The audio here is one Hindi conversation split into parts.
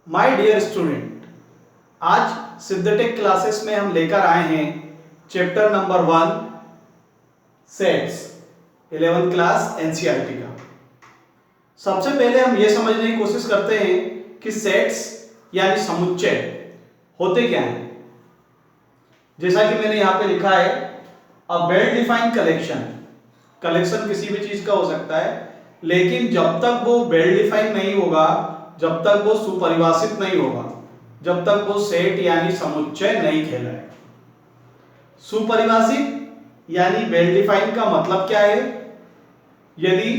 माय डियर स्टूडेंट, आज सिद्धटेक क्लासेस में हम लेकर आए हैं chapter number 1 sets 11th class NCERT का। सबसे पहले हम यह समझने की कोशिश करते हैं कि सेट्स यानी समुच्चय होते क्या हैं। जैसा कि मैंने यहाँ पे लिखा है, a well defined collection. Collection किसी भी चीज का हो सकता है, लेकिन जब तक वो वेल डिफाइंड नहीं होगा, जब तक वो सुपरिभाषित नहीं होगा, जब तक वो सेट यानी समुच्चय नहीं कहलाए। सुपरिभाषित यानी वेल डिफाइंड का मतलब क्या है? यदि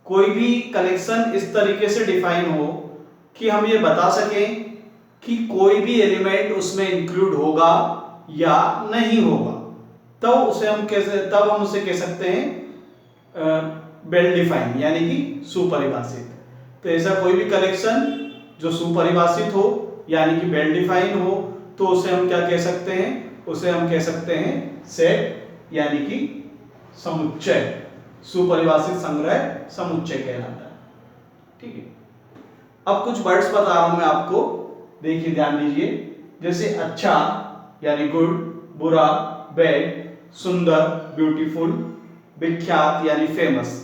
कोई भी कलेक्शन इस तरीके से डिफाइन हो कि हम ये बता सकें कि कोई भी एलिमेंट उसमें इंक्लूड होगा या नहीं होगा, तब हम उसे कह सकते हैं वेल डिफाइंड यानी कि सुपरिभाषित। तो ऐसा कोई भी कलेक्शन जो सुपरिभाषित हो यानी कि वेल डिफाइंड हो, तो उसे हम क्या कह सकते हैं? उसे हम कह सकते हैं सेट यानी कि समुच्चय। सुपरिभाषित संग्रह समुच्चय कहलाता है। ठीक है, अब कुछ वर्ड्स बता रहा हूं मैं आपको, देखिए ध्यान दीजिए। जैसे अच्छा यानी गुड, बुरा बैड, सुंदर ब्यूटीफुल, विख्यात यानी फेमस,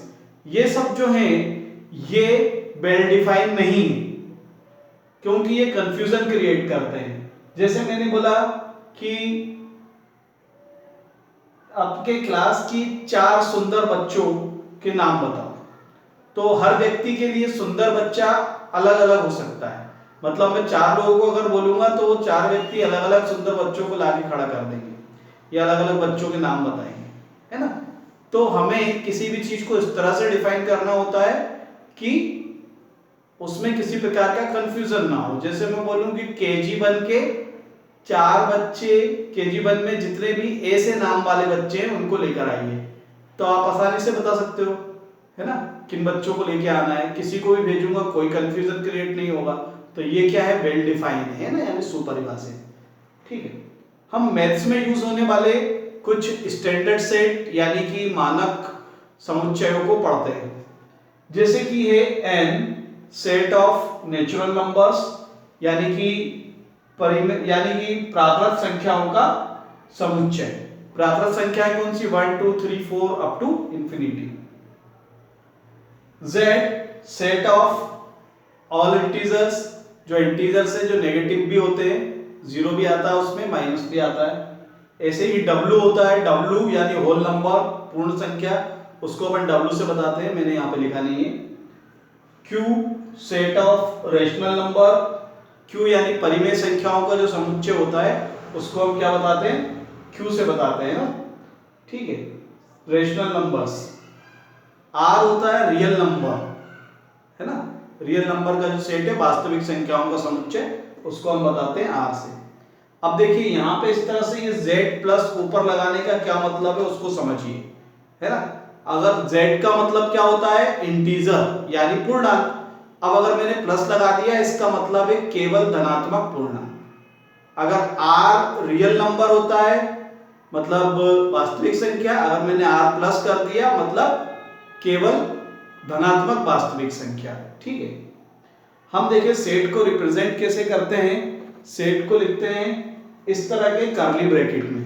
ये सब जो हैं ये वेल डिफाइंड नहीं, क्योंकि ये कंफ्यूजन क्रिएट करते हैं। जैसे मैंने बोला कि आपके क्लास की 4 सुंदर बच्चों के नाम बताओ, तो हर व्यक्ति के लिए सुंदर बच्चा अलग अलग हो सकता है। मतलब मैं 4 लोगों को अगर बोलूंगा तो वो 4 व्यक्ति अलग अलग सुंदर बच्चों को लाके खड़ा कर देंगे या अलग अलग बच्चों के नाम बताएंगे, है ना। तो हमें किसी भी चीज को इस तरह से डिफाइन करना होता है कि उसमें किसी प्रकार का कंफ्यूजन ना हो। जैसे मैं बोलूं कि KG1 के 4 बच्चे, KG1 में जितने भी ए से नाम वाले बच्चे हैं उनको लेकर आइए, तो आप आसानी से बता सकते हो, है ना, किन बच्चों को लेके आना है। किसी को भी भेजूंगा, कोई कंफ्यूजन क्रिएट नहीं होगा। तो ये क्या है? वेल डिफाइंड है ना, यानी सुपरिभाषित। ठीक है, हम मैथ्स में यूज होने वाले कुछ स्टैंडर्ड सेट यानी कि मानक समुच्चयों को पढ़ते हैं। जैसे कि है n set of natural numbers यानी कि प्राकृत संख्याओं का समुच्चय। प्राकृत संख्याएं कौन सी? 1 2 3 4 up to infinity. Z set of all integers, जो इंटीजर्स है जो नेगेटिव भी होते हैं, जीरो भी आता है उसमें, माइनस भी आता है। ऐसे ही W होता है, W यानी होल नंबर, पूर्ण संख्या, उसको अपन W से बताते हैं, मैंने यहाँ पे लिखा नहीं है। Q set of rational number, Q यानी परिमेय संख्याओं का जो समुच्चय होता है उसको हम क्या बताते हैं? Q से बताते हैं ना। ठीक है, रेशनल नंबर्स। R होता है रियल नंबर, है ना, रियल नंबर का जो सेट है वास्तविक संख्याओं का समुच्चय, उसको हम बताते हैं R से। अब देखिए यहाँ पे इस तरह से ये Z प्लस ऊपर लगाने का क्या मतलब है उसको समझिए, है ना। अगर Z का मतलब क्या होता है? इंटीजर यानी पूर्णांक। अब अगर मैंने प्लस लगा दिया, इसका मतलब है केवल धनात्मक पूर्णांक। अगर R रियल नंबर होता है मतलब वास्तविक संख्या, अगर मैंने R प्लस कर दिया मतलब केवल धनात्मक वास्तविक संख्या। ठीक है, हम देखिए सेट को रिप्रेजेंट कैसे करते हैं। सेट को लिखते हैं इस तरह के कर्ली ब्रैकेट में।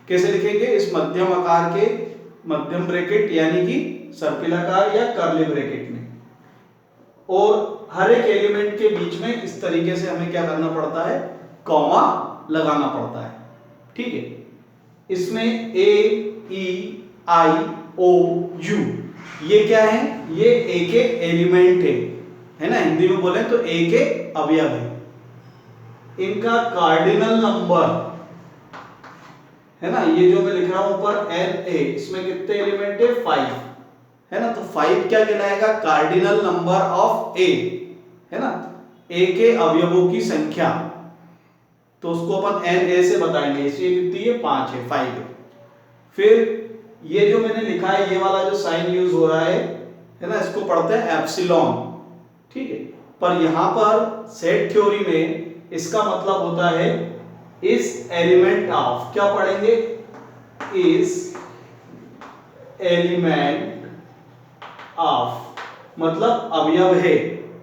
कैसे लिखेंगे? इस मध्यम आकार के मध्यम ब्रैकेट यानी कि सर्पिलाकार या कर्ली ब्रैकेट में, और हर एक एलिमेंट के बीच में इस तरीके से हमें क्या करना पड़ता है? कॉमा लगाना पड़ता है। ठीक है, इसमें A E I O U ये क्या है? ये A के एलिमेंट है ना, हिंदी में बोले तो A के अवयव है। इनका कार्डिनल नंबर है ना, ये जो मैं लिख रहा हूं ऊपर NA, इसमें कितने एलिमेंट है? 5, है ना। तो 5 क्या कहलाएगा? कार्डिनल नंबर ऑफ A, है ना, A के अवयवों की संख्या। तो उसको अपन NA से बताएंगे, इसलिए कितनी है? 5 है, 5 है। फिर ये जो मैंने लिखा है, ये वाला जो साइन यूज हो रहा है ना, इसको पढ़ते हैं एप्सिलॉन। ठीक है, पर यहां पर सेट थ्योरी में इसका मतलब होता है इस एलिमेंट ऑफ, क्या पढ़ेंगे? इस एलिमेंट ऑफ मतलब अवयव है,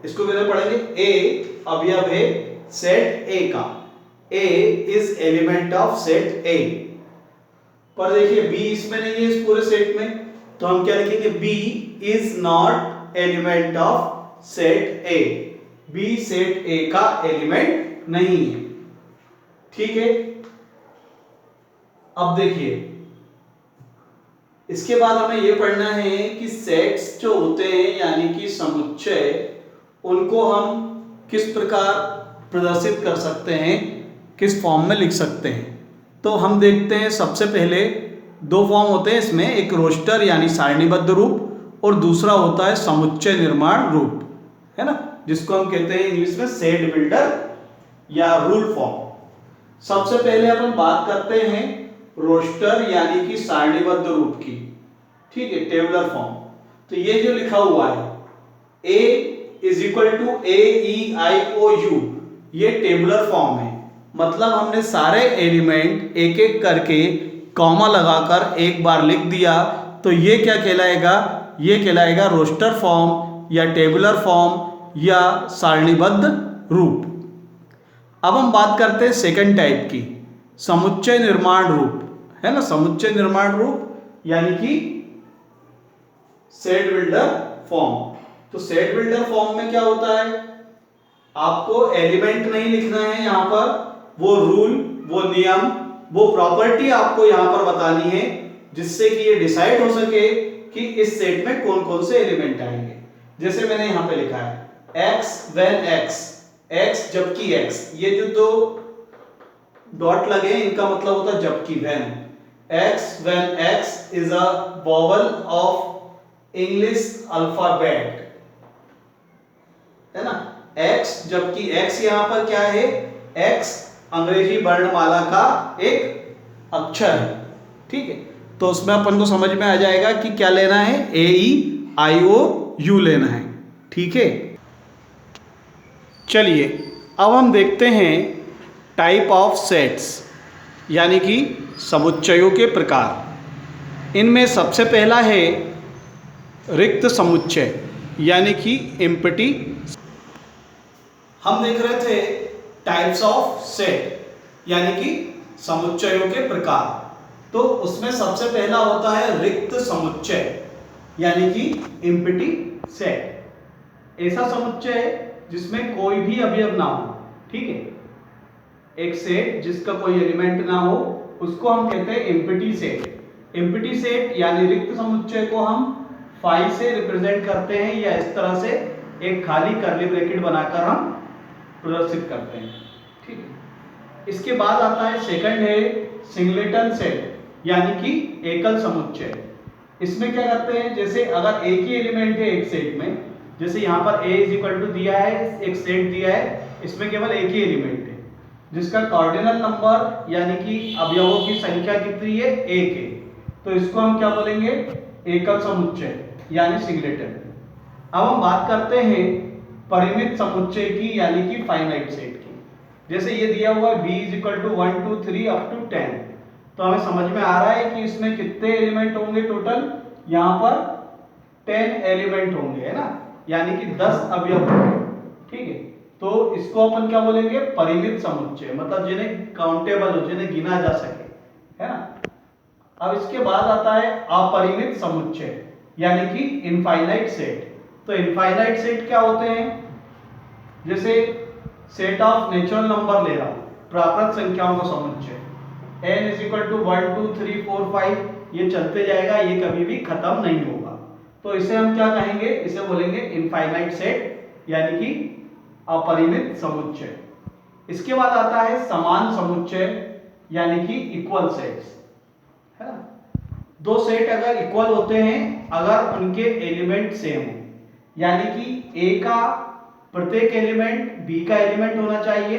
इसको कैसे पढ़ेंगे? ए अवयव है सेट ए का, A is element of set A. पर देखिए बी इसमें नहीं है इस पूरे सेट में, तो हम क्या लिखेंगे? B is not element of set A, B set A का एलिमेंट नहीं है। ठीक है, अब देखिए इसके बाद हमें यह पढ़ना है कि सेट्स जो होते हैं यानी कि समुच्चय, उनको हम किस प्रकार प्रदर्शित कर सकते हैं, किस फॉर्म में लिख सकते हैं। तो हम देखते हैं सबसे पहले दो फॉर्म होते हैं इसमें, एक रोस्टर यानी सारणीबद्ध रूप और दूसरा होता है समुच्चय निर्माण रूप, है ना, जिसको हम कहते हैं इंग्लिश में सेट बिल्डर या रूल फॉर्म। सबसे पहले अपन बात करते हैं रोस्टर यानी कि सारणीबद्ध रूप की। ठीक है, टेबुलर फॉर्म। तो ये जो लिखा हुआ है a is equal to AEIOU, ये टेबुलर फॉर्म है। मतलब हमने सारे एलिमेंट एक एक करके कॉमा लगाकर एक बार लिख दिया, तो ये क्या कहलाएगा? ये कहलाएगा रोस्टर फॉर्म या टेबुलर फॉर्म या सारणीबद्ध रूप। अब हम बात करते हैं सेकंड टाइप की, समुच्चय निर्माण रूप, है ना, समुच्चय निर्माण रूप यानी कि सेट बिल्डर फॉर्म। तो सेट बिल्डर फॉर्म में क्या होता है? आपको एलिमेंट नहीं लिखना है यहां पर, वो रूल, वो नियम, वो प्रॉपर्टी आपको यहां पर बतानी है जिससे कि ये डिसाइड हो सके कि इस सेट में कौन कौन से एलिमेंट आएंगे। जैसे मैंने यहां पे लिखा है x when x, x जबकि x, ये जो दो डॉट लगे इनका मतलब होता है जबकि, when x when x is a vowel of English alphabet, है ना, x जबकि x यहां पर क्या है? x अंग्रेजी वर्णमाला का एक अक्षर है। ठीक है, तो उसमें अपन को समझ में आ जाएगा कि क्या लेना है, AEIOU लेना है। ठीक है, चलिए अब हम देखते हैं टाइप ऑफ सेट्स यानी कि समुच्चयों के प्रकार। इनमें सबसे पहला है रिक्त समुच्चय यानी कि एम्प्टी। हम देख रहे थे टाइप्स ऑफ सेट यानी कि समुच्चयों के प्रकार, तो उसमें सबसे पहला होता है रिक्त समुच्चय यानी कि एम्प्टी सेट। ऐसा समुच्चय जिसमें कोई भी अवयव ना हो। ठीक है, एक सेट जिसका कोई एलिमेंट ना हो उसको हम कहते हैं एम्प्टी सेट। एम्प्टी सेट यानी रिक्त समुच्चय को हम फाई से रिप्रेजेंट करते हैं या इस तरह से एक खाली कर्ली ब्रैकेट बनाकर हम प्रदर्शित करते हैं। ठीक है, इसके बाद आता है सेकंड है सिंगलेटन सेट यानी कि एकल समुच्चय। इसमें क्या करते हैं, जैसे अगर एक ही एलिमेंट है एक सेट में, जैसे यहाँ पर a इज इक्वल टू दिया है, एक सेट दिया है, इसमें केवल एक ही एलिमेंट है जिसका कार्डिनल नंबर यानी कि अवयवों की संख्या कितनी है? 1 है, तो इसको हम क्या बोलेंगे? एकल समुच्चय यानी सिंगलेटन। अब हम बात करते हैं परिमित समुच्चय की यानी कि फाइनाइट सेट की। जैसे ये दिया हुआ है b is equal to 1 2 3 up to 10, तो हमें समझ में आ रहा है कि इसमें कितने एलिमेंट होंगे टोटल? यहाँ पर 10 एलिमेंट होंगे, है ना, यानी कि 10 अवयव होंगे। ठीक है, तो इसको अपन क्या बोलेंगे? परिमित समुच्चय, मतलब जिन्हें काउंटेबल हो, जिन्हें गिना जा सके, है ना। अब इसके बाद आता है अपरिमित समुच्चय यानी कि इनफाइनाइट सेट। तो इनफाइनाइट सेट क्या होते हैं? जैसे सेट ऑफ नेचुरल नंबर ले रहा हूं, प्राकृत संख्याओं का समुच्चय, n इज इक्वल टू 1 2 3 4 5, ये चलते जाएगा, ये कभी भी खत्म नहीं होगा। तो इसे हम क्या कहेंगे? इसे बोलेंगे इनफाइनाइट सेट यानी कि अपरिमित समुच्चय। इसके बाद आता है समान समुच्चय यानी कि इक्वल सेट्स, है ना। दो सेट अगर इक्वल होते हैं अगर उनके एलिमेंट सेम हो, यानी कि a का प्रत्येक एलिमेंट b का एलिमेंट होना चाहिए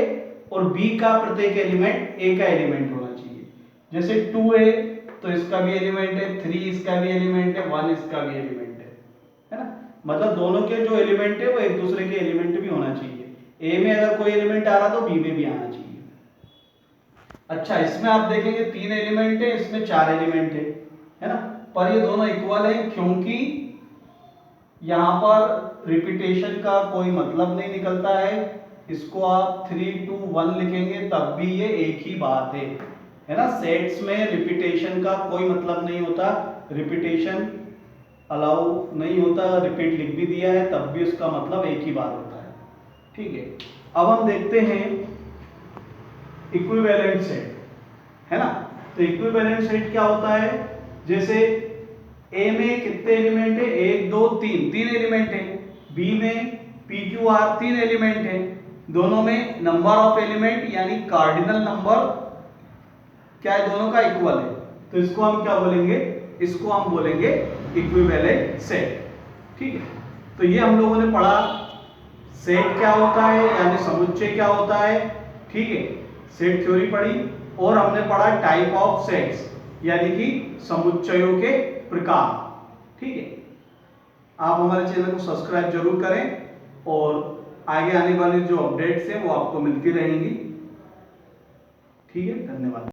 और b का प्रत्येक एलिमेंट a का एलिमेंट होना चाहिए। जैसे 2a तो इसका भी एलिमेंट है, 3 इसका भी एलिमेंट है, 1 इसका भी एलिमेंट है ना। मतलब दोनों के जो एलिमेंट है वो एक दूसरे के एलिमेंट भी होना चाहिए। a में अगर कोई एलिमेंट आ रहा तो b में भी आना चाहिए। अच्छा, इसमें आप देखेंगे 3 एलिमेंट है, इसमें 4 एलिमेंट है ना, पर ये दोनों इक्वल है क्योंकि यहाँ पर रिपीटेशन का कोई मतलब नहीं निकलता है, इसको आप 3 2 1 लिखेंगे तब भी ये एक ही बात है ना। सेट्स में रिपीटेशन का कोई मतलब नहीं होता, रिपीटेशन अलाउ नहीं होता, रिपीट लिख भी दिया है तब भी उसका मतलब एक ही बात होता है, ठीक है। अब हम देखते हैं इक्विवेलेंट सेट, है ना। तो इक्विवेलेंट सेट क्या होता है, जैसे ए में कितने एलिमेंट है, 1 2 3, 3 एलिमेंट है। बी में पी क्यू आर 3 एलिमेंट है, दोनों में नंबर ऑफ एलिमेंट यानी कार्डिनल नंबर क्या है, दोनों का इक्वल है, तो इसको हम क्या बोलेंगे, इसको हम बोलेंगे इक्विवेलेंट सेट, ठीक है। तो ये हम लोगों ने पढ़ा सेट क्या होता है यानी समुच्चय क्या होता है, ठीक है। सेट थ्योरी पढ़ी और हमने पढ़ा टाइप ऑफ सेट्स यानी कि समुच्चयों के प्रकार, ठीक है। आप हमारे चैनल को सब्सक्राइब जरूर करें और आगे आने वाली जो अपडेट्स हैं वो आपको मिलती रहेंगी, ठीक है। धन्यवाद।